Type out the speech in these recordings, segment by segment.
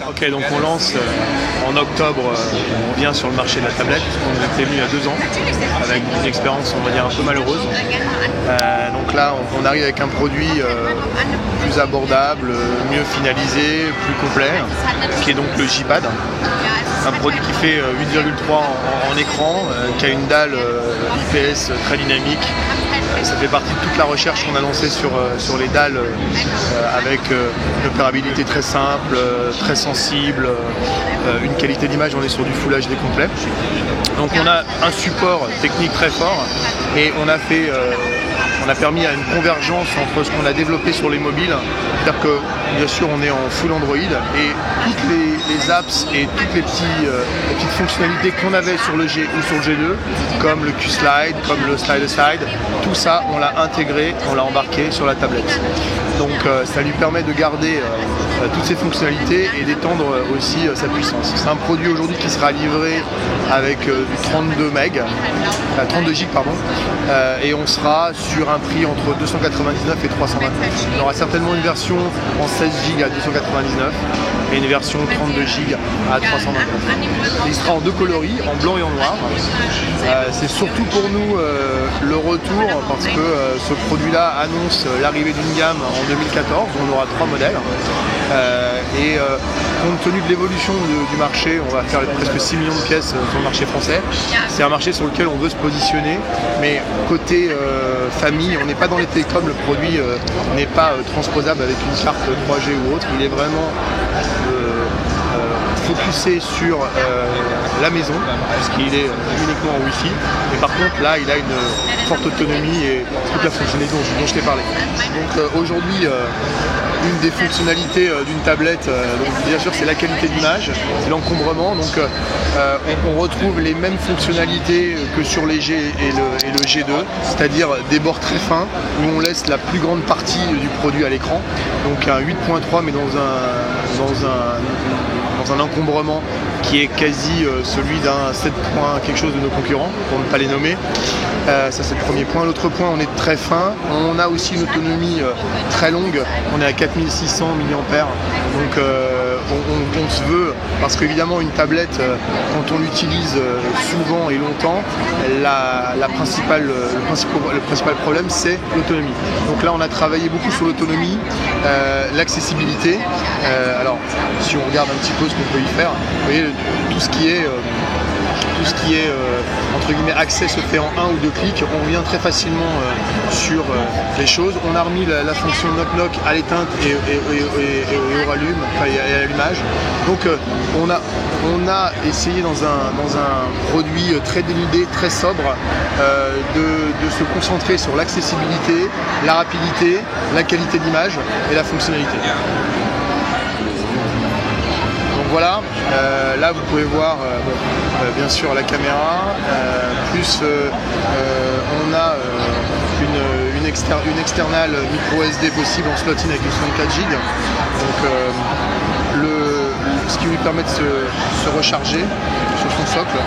Ok, donc on lance en octobre, on vient sur le marché de la tablette. On était venu il y a 2 ans avec une expérience, on va dire, un peu malheureuse. Donc là, on arrive avec un produit plus abordable, mieux finalisé, plus complet, qui est donc le J-Pad. Un produit qui fait 8,3 en écran, qui a une dalle IPS très dynamique. Ça fait partie de toute la recherche qu'on a lancée sur les dalles avec une opérabilité très simple, très sensible, une qualité d'image, on est sur du Full HD complet. Donc on a un support technique très fort et on a permis à une convergence entre ce qu'on a développé sur les mobiles, c'est-à-dire que bien sûr on est en full Android et toutes les apps et toutes les petites fonctionnalités qu'on avait sur le G ou sur le G2, comme le Q-Slide, comme le Slide-Aside, tout ça on l'a intégré, on l'a embarqué sur la tablette. Donc ça lui permet de garder toutes ses fonctionnalités et d'étendre aussi sa puissance. C'est un produit aujourd'hui qui sera livré avec du 32 GB, et on sera sur un prix entre 299 et 329. On aura certainement une version en 16 GB à 299 et une version 32 GB à 329. Il sera en 2 coloris, en blanc et en noir. C'est surtout pour nous le retour parce que ce produit-là annonce l'arrivée d'une gamme en 2014, on aura 3 modèles. Compte tenu de l'évolution du marché, on va faire presque 6 millions de pièces sur le marché français. C'est un marché sur lequel on veut se positionner, mais côté famille, on n'est pas dans les télécoms, le produit n'est pas transposable avec une carte 3G ou autre, il est vraiment focusé sur la maison, puisqu'il est uniquement en Wi-Fi, mais par contre là il a une forte autonomie et toute la fonctionnalité dont je t'ai parlé. Donc aujourd'hui, une des fonctionnalités d'une tablette, donc bien sûr c'est la qualité d'image, c'est l'encombrement, donc on retrouve les mêmes fonctionnalités que sur les G et le G2, c'est-à-dire des bords très fins où on laisse la plus grande partie du produit à l'écran, donc un 8.3 mais dans un encombrement qui est quasi celui d'un 7 points quelque chose de nos concurrents, pour ne pas les nommer. Ça c'est le premier point. L'autre point, on est très fin. On a aussi une autonomie très longue. On est à 4600 mAh. Donc on se veut, parce qu'évidemment une tablette, quand on l'utilise souvent et longtemps, le principal problème c'est l'autonomie. Donc là on a travaillé beaucoup sur l'autonomie, l'accessibilité. Alors si on regarde un petit peu ce qu'on peut y faire, vous voyez tout ce qui est entre guillemets accès se fait en 1 ou 2 clics, on revient très facilement sur les choses. On a remis la fonction knock-knock à l'éteinte et au rallume, et à l'allumage. Donc on a essayé dans un produit très dénudé, très sobre, de se concentrer sur l'accessibilité, la rapidité, la qualité d'image et la fonctionnalité. Voilà, là vous pouvez voir bien sûr la caméra, plus on a une externale micro SD possible en slot-in avec une 64 Go. Donc ce qui lui permet de se recharger sur son socle.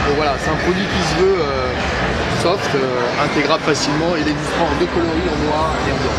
Donc voilà, c'est un produit qui se veut soft, intégrable facilement, il existe en 2 coloris, en noir et en blanc.